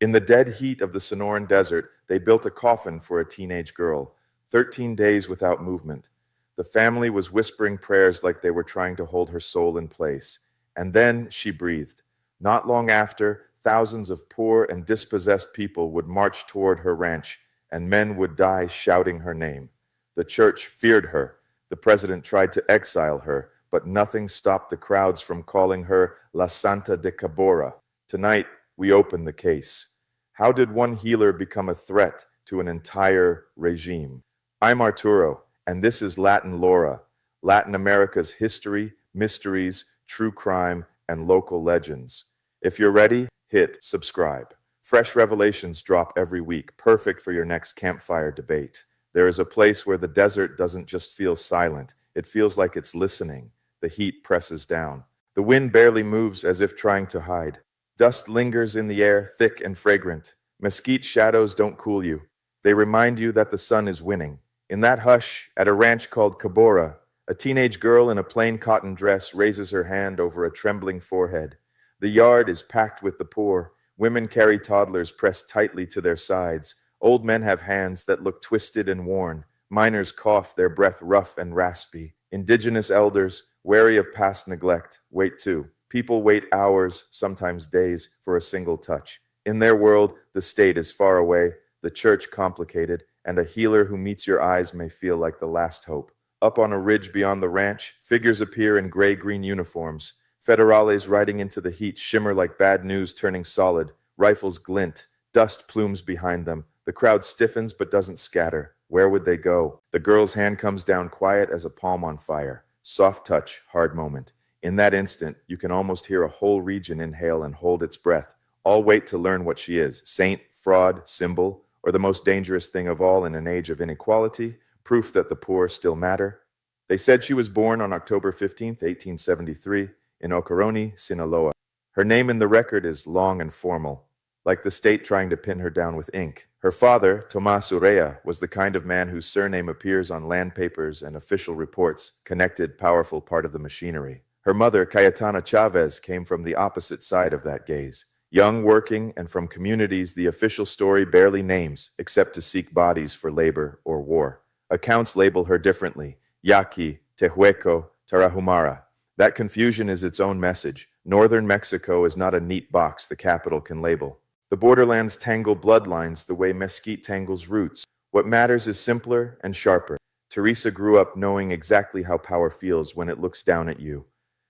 In the dead heat of the Sonoran Desert, they built a coffin for a teenage girl, 13 days without movement. The family was whispering prayers like they were trying to hold her soul in place. And then she breathed. Not long after, thousands of poor and dispossessed people would march toward her ranch, and men would die shouting her name. The church feared her. The president tried to exile her, but nothing stopped the crowds from calling her La Santa de Cabora. Tonight, we open the case. How did one healer become a threat to an entire regime? I'm Arturo, and this is Latin Laura, Latin America's history, mysteries, true crime, and local legends. If you're ready, hit subscribe. Fresh revelations drop every week, perfect for your next campfire debate. There is a place where the desert doesn't just feel silent, it feels like it's listening. The heat presses down. The wind barely moves as if trying to hide. Dust lingers in the air, thick and fragrant. Mesquite shadows don't cool you. They remind you that the sun is winning. In that hush, at a ranch called Cabora, a teenage girl in a plain cotton dress raises her hand over a trembling forehead. The yard is packed with the poor. Women carry toddlers pressed tightly to their sides. Old men have hands that look twisted and worn. Miners cough, their breath rough and raspy. Indigenous elders, wary of past neglect, wait too. People wait hours, sometimes days, for a single touch. In their world, the state is far away, the church complicated, and a healer who meets your eyes may feel like the last hope. Up on a ridge beyond the ranch, figures appear in gray-green uniforms. Federales riding into the heat shimmer like bad news turning solid. Rifles glint, dust plumes behind them. The crowd stiffens but doesn't scatter. Where would they go? The girl's hand comes down quiet as a palm on fire. Soft touch, hard moment. In that instant, you can almost hear a whole region inhale and hold its breath. All wait to learn what she is. Saint, fraud, symbol, or the most dangerous thing of all in an age of inequality, proof that the poor still matter. They said she was born on October 15th, 1873, in Ocoroni, Sinaloa. Her name in the record is long and formal, like the state trying to pin her down with ink. Her father, Teresa Urrea, was the kind of man whose surname appears on land papers and official reports, connected, powerful part of the machinery. Her mother, Cayetana Chavez, came from the opposite side of that gaze. Young, working, and from communities the official story barely names, except to seek bodies for labor or war. Accounts label her differently: Yaqui, Tehueco, Tarahumara. That confusion is its own message. Northern Mexico is not a neat box the capital can label. The borderlands tangle bloodlines the way mesquite tangles roots. What matters is simpler and sharper. Teresa grew up knowing exactly how power feels when it looks down at you.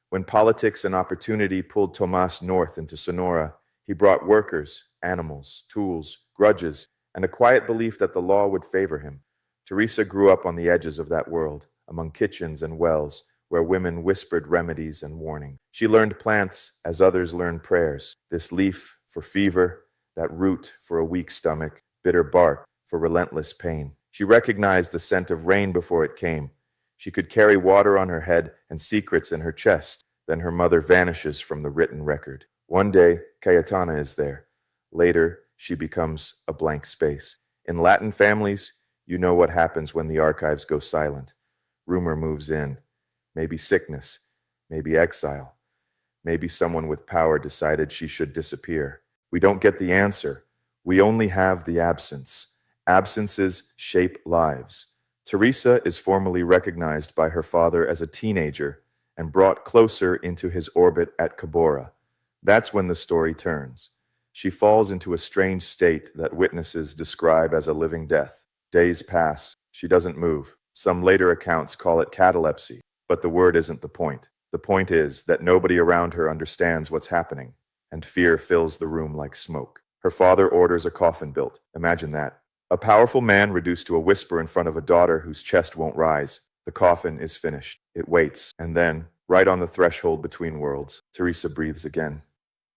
When politics and opportunity pulled Tomas north into Sonora, he brought workers, animals, tools, grudges, and a quiet belief that the law would favor him. Teresa grew up on the edges of that world, among kitchens and wells, where women whispered remedies and warning. She learned plants as others learned prayers. This leaf for fever, that root for a weak stomach, bitter bark for relentless pain. She recognized the scent of rain before it came. She could carry water on her head and secrets in her chest. Then her mother vanishes from the written record. One day, Cayetana is there. Later, she becomes a blank space. In Latin families, you know what happens when the archives go silent. Rumor moves in. Maybe sickness, maybe exile. Maybe someone with power decided she should disappear. We don't get the answer. We only have the absence. Absences shape lives. Teresa is formally recognized by her father as a teenager and brought closer into his orbit at Cabora. That's when the story turns. She falls into a strange state that witnesses describe as a living death. Days pass. She doesn't move. Some later accounts call it catalepsy, but the word isn't the point. The point is that nobody around her understands what's happening, and fear fills the room like smoke. Her father orders a coffin built. Imagine that. A powerful man reduced to a whisper in front of a daughter whose chest won't rise. The coffin is finished. It waits, and then, right on the threshold between worlds, Teresa breathes again.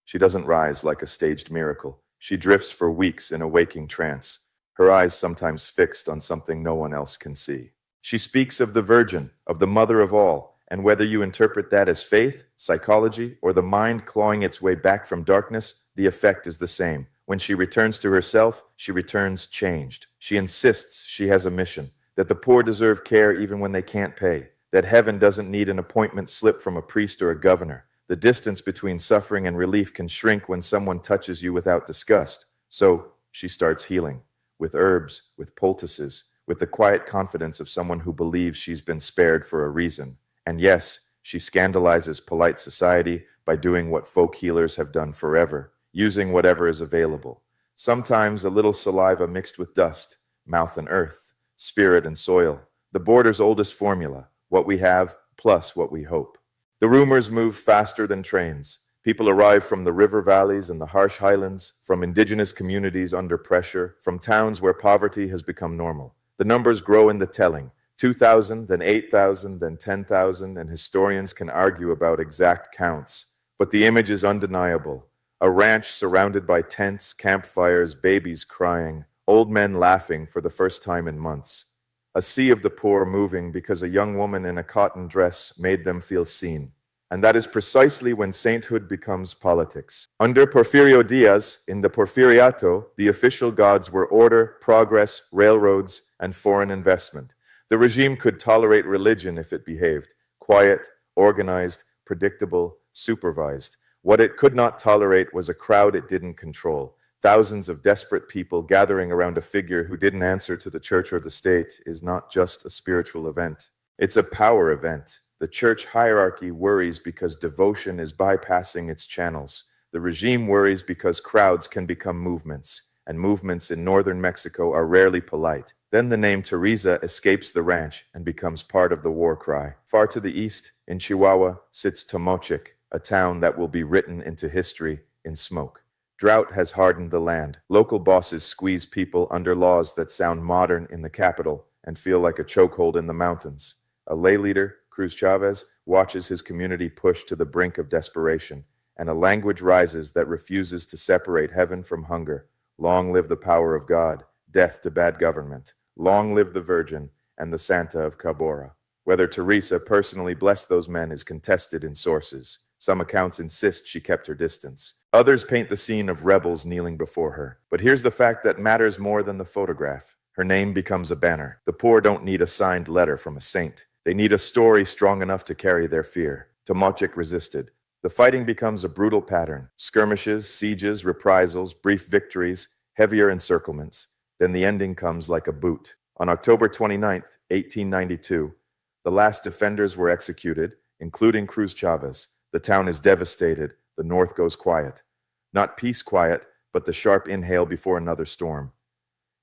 She doesn't rise like a staged miracle. She drifts for weeks in a waking trance, her eyes sometimes fixed on something no one else can see. She speaks of the Virgin, of the Mother of all, and whether you interpret that as faith, psychology, or the mind clawing its way back from darkness, the effect is the same. When she returns to herself, she returns changed. She insists she has a mission, that the poor deserve care even when they can't pay, that heaven doesn't need an appointment slip from a priest or a governor. The distance between suffering and relief can shrink when someone touches you without disgust. So she starts healing, with herbs, with poultices, with the quiet confidence of someone who believes she's been spared for a reason. And yes, she scandalizes polite society by doing what folk healers have done forever, using whatever is available. Sometimes a little saliva mixed with dust, mouth and earth, spirit and soil, the border's oldest formula, what we have plus what we hope. The rumors move faster than trains. People arrive from the river valleys and the harsh highlands, from indigenous communities under pressure, from towns where poverty has become normal. The numbers grow in the telling. 2,000, then 8,000, then 10,000, and historians can argue about exact counts. But the image is undeniable. A ranch surrounded by tents, campfires, babies crying, old men laughing for the first time in months. A sea of the poor moving because a young woman in a cotton dress made them feel seen. And that is precisely when sainthood becomes politics. Under Porfirio Díaz, in the Porfiriato, the official gods were order, progress, railroads, and foreign investment. The regime could tolerate religion if it behaved, quiet, organized, predictable, supervised. What it could not tolerate was a crowd it didn't control. Thousands of desperate people gathering around a figure who didn't answer to the church or the state is not just a spiritual event. It's a power event. The church hierarchy worries because devotion is bypassing its channels. The regime worries because crowds can become movements, and movements in northern Mexico are rarely polite. Then the name Teresa escapes the ranch and becomes part of the war cry. Far to the east, in Chihuahua, sits Tomochic, a town that will be written into history in smoke. Drought has hardened the land. Local bosses squeeze people under laws that sound modern in the capital and feel like a chokehold in the mountains. A lay leader, Cruz Chavez, watches his community push to the brink of desperation, and a language rises that refuses to separate heaven from hunger. Long live the power of God, death to bad government. Long live the Virgin and the Santa of Cabora. Whether Teresa personally blessed those men is contested in sources. Some accounts insist she kept her distance. Others paint the scene of rebels kneeling before her. But here's the fact that matters more than the photograph. Her name becomes a banner. The poor don't need a signed letter from a saint. They need a story strong enough to carry their fear. Tomochic resisted. The fighting becomes a brutal pattern. Skirmishes, sieges, reprisals, brief victories, heavier encirclements. Then the ending comes like a boot. On October 29th, 1892, the last defenders were executed, including Cruz Chavez. The town is devastated. The north goes quiet. Not peace quiet, but the sharp inhale before another storm.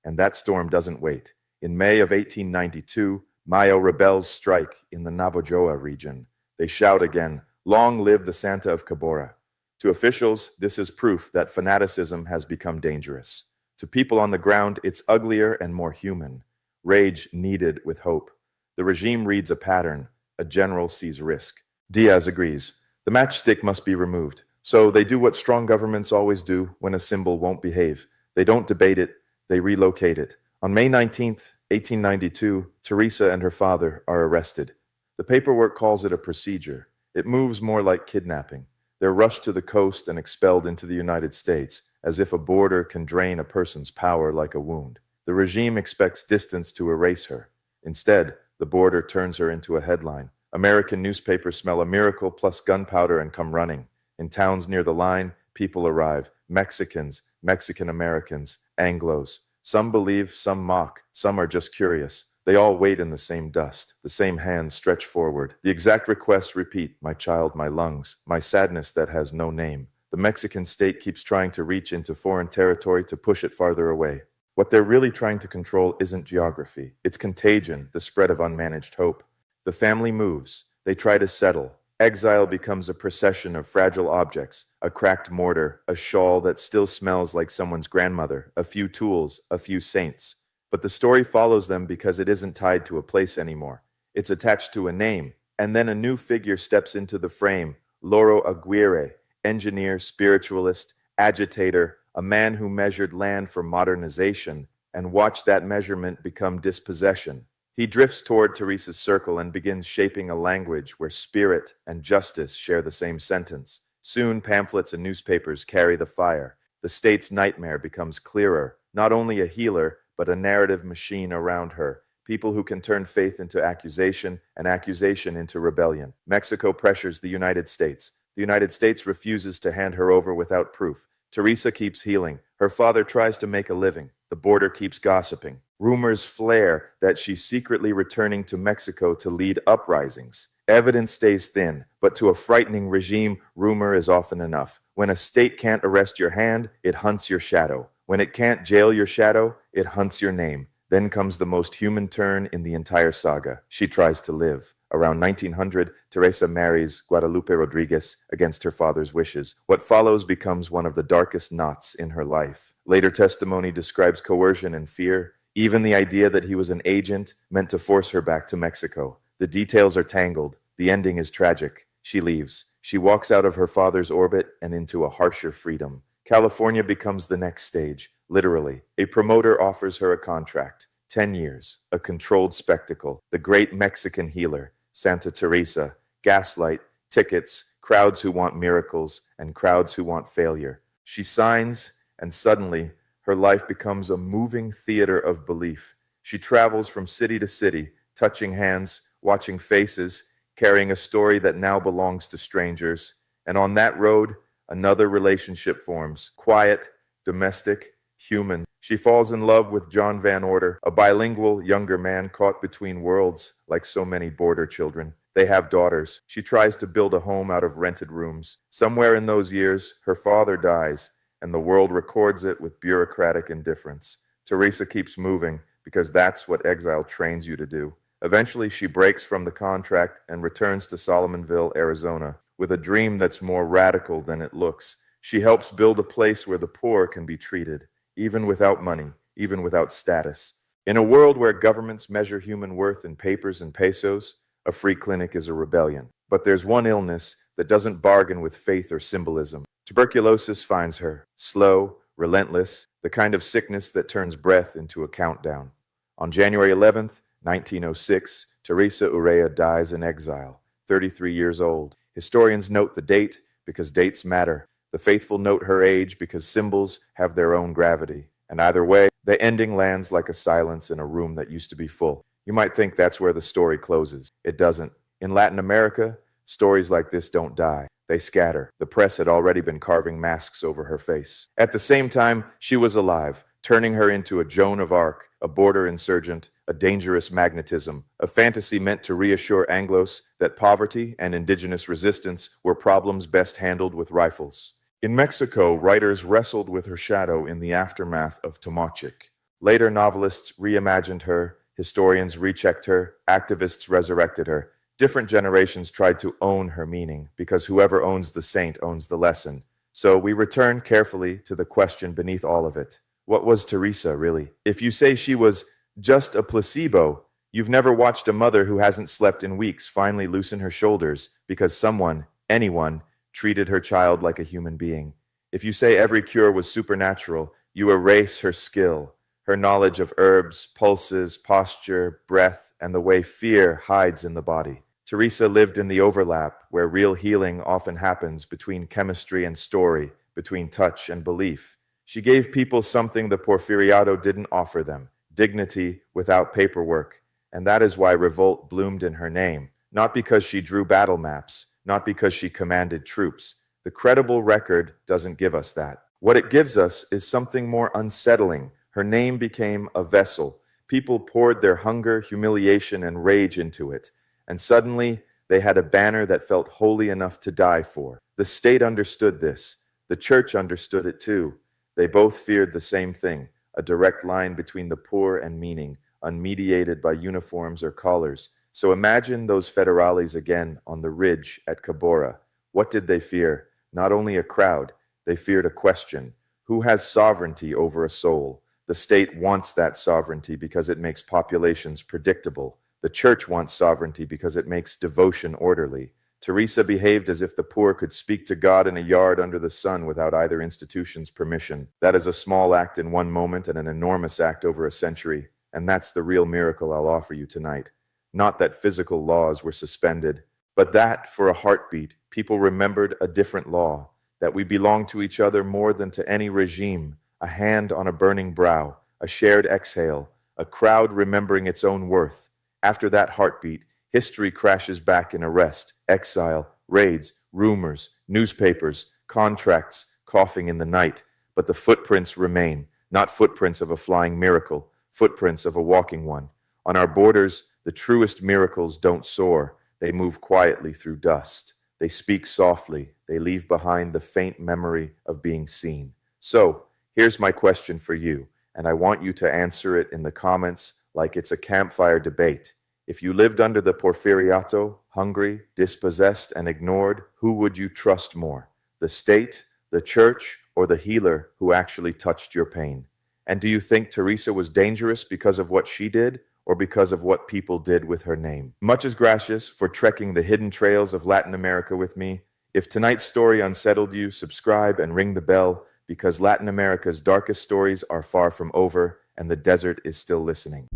And that storm doesn't wait. In May of 1892, Mayo rebels strike in the Navajoa region. They shout again, "Long live the Santa of Cabora." To officials, this is proof that fanaticism has become dangerous. To people on the ground, it's uglier and more human. Rage kneaded with hope. The regime reads a pattern. A general sees risk. Diaz agrees. The matchstick must be removed. So they do what strong governments always do when a symbol won't behave. They don't debate it, they relocate it. On May 19th, 1892, Teresa and her father are arrested. The paperwork calls it a procedure. It moves more like kidnapping. They're rushed to the coast and expelled into the United States, as if a border can drain a person's power like a wound. The regime expects distance to erase her. Instead, the border turns her into a headline. American newspapers smell a miracle plus gunpowder and come running. In towns near the line, people arrive. Mexicans, Mexican-Americans, Anglos. Some believe, some mock, some are just curious. They all wait in the same dust. The same hands stretch forward. The exact requests repeat, "My child, my lungs, my sadness that has no name." The Mexican state keeps trying to reach into foreign territory to push it farther away. What they're really trying to control isn't geography. It's contagion, the spread of unmanaged hope. The family moves. They try to settle. Exile becomes a procession of fragile objects, a cracked mortar, a shawl that still smells like someone's grandmother, a few tools, a few saints. But the story follows them because it isn't tied to a place anymore. It's attached to a name. And then a new figure steps into the frame, Loro Aguirre, engineer, spiritualist, agitator, a man who measured land for modernization and watched that measurement become dispossession. He drifts toward Teresa's circle and begins shaping a language where spirit and justice share the same sentence. Soon, pamphlets and newspapers carry the fire. The state's nightmare becomes clearer. Not only a healer, but a narrative machine around her. People who can turn faith into accusation and accusation into rebellion. Mexico pressures the United States. The United States refuses to hand her over without proof. Teresa keeps healing. Her father tries to make a living. The border keeps gossiping. Rumors flare that she's secretly returning to Mexico to lead uprisings. Evidence stays thin, but to a frightening regime, rumor is often enough. When a state can't arrest your hand, it hunts your shadow. When it can't jail your shadow, it hunts your name. Then comes the most human turn in the entire saga. She tries to live. Around 1900, Teresa marries Guadalupe Rodriguez against her father's wishes. What follows becomes one of the darkest knots in her life. Later testimony describes coercion and fear, even the idea that he was an agent meant to force her back to Mexico. The details are tangled. The ending is tragic. She leaves. She walks out of her father's orbit and into a harsher freedom. California becomes the next stage, literally. A promoter offers her a contract. 10 years, a controlled spectacle, the great Mexican healer, Santa Teresa, gaslight, tickets, crowds who want miracles, and crowds who want failure. She signs, and suddenly, her life becomes a moving theater of belief. She travels from city to city, touching hands, watching faces, carrying a story that now belongs to strangers. And on that road, another relationship forms, quiet, domestic, human. She falls in love with John Van Order, a bilingual younger man caught between worlds like so many border children. They have daughters. She tries to build a home out of rented rooms. Somewhere in those years, her father dies, and the world records it with bureaucratic indifference. Teresa keeps moving because that's what exile trains you to do. Eventually, she breaks from the contract and returns to Solomonville, Arizona, with a dream that's more radical than it looks. She helps build a place where the poor can be treated, even without money, even without status. In a world where governments measure human worth in papers and pesos, a free clinic is a rebellion. But there's one illness that doesn't bargain with faith or symbolism. Tuberculosis finds her, slow, relentless, the kind of sickness that turns breath into a countdown. On January 11th, 1906, Teresa Urrea dies in exile, 33 years old. Historians note the date because dates matter. The faithful note her age because symbols have their own gravity. And either way, the ending lands like a silence in a room that used to be full. You might think that's where the story closes. It doesn't. In Latin America, stories like this don't die. They scatter. The press had already been carving masks over her face. At the same time, she was alive, turning her into a Joan of Arc, a border insurgent, a dangerous magnetism, a fantasy meant to reassure Anglos that poverty and indigenous resistance were problems best handled with rifles. In Mexico, writers wrestled with her shadow in the aftermath of Tomochic. Later novelists reimagined her, historians rechecked her, activists resurrected her. Different generations tried to own her meaning, because whoever owns the saint owns the lesson. So we return carefully to the question beneath all of it. What was Teresa, really? If you say she was just a placebo, you've never watched a mother who hasn't slept in weeks finally loosen her shoulders because someone, anyone, treated her child like a human being. If you say every cure was supernatural, you erase her skill, her knowledge of herbs, pulses, posture, breath, and the way fear hides in the body. Teresa lived in the overlap where real healing often happens between chemistry and story, between touch and belief. She gave people something the Porfiriato didn't offer them, dignity without paperwork. And that is why revolt bloomed in her name, not because she drew battle maps, not because she commanded troops. The credible record doesn't give us that. What it gives us is something more unsettling. Her name became a vessel. People poured their hunger, humiliation, and rage into it. And suddenly, they had a banner that felt holy enough to die for. The state understood this. The church understood it too. They both feared the same thing, a direct line between the poor and meaning, unmediated by uniforms or collars. So imagine those federales again on the ridge at Cabora. What did they fear? Not only a crowd, they feared a question. Who has sovereignty over a soul? The state wants that sovereignty because it makes populations predictable. The church wants sovereignty because it makes devotion orderly. Teresa behaved as if the poor could speak to God in a yard under the sun without either institution's permission. That is a small act in one moment and an enormous act over a century. And that's the real miracle I'll offer you tonight. Not that physical laws were suspended, but that, for a heartbeat, people remembered a different law, that we belong to each other more than to any regime, a hand on a burning brow, a shared exhale, a crowd remembering its own worth. After that heartbeat, history crashes back in arrest, exile, raids, rumors, newspapers, contracts, coughing in the night, but the footprints remain, not footprints of a flying miracle, footprints of a walking one. On our borders, the truest miracles don't soar, they move quietly through dust. They speak softly, they leave behind the faint memory of being seen. So, here's my question for you, and I want you to answer it in the comments like it's a campfire debate. If you lived under the Porfiriato, hungry, dispossessed, and ignored, who would you trust more? The state, the church, or the healer who actually touched your pain? And do you think Teresa was dangerous because of what she did, or because of what people did with her name? Muchas gracias for trekking the hidden trails of Latin America with me. If tonight's story unsettled you, subscribe and ring the bell, because Latin America's darkest stories are far from over, and the desert is still listening.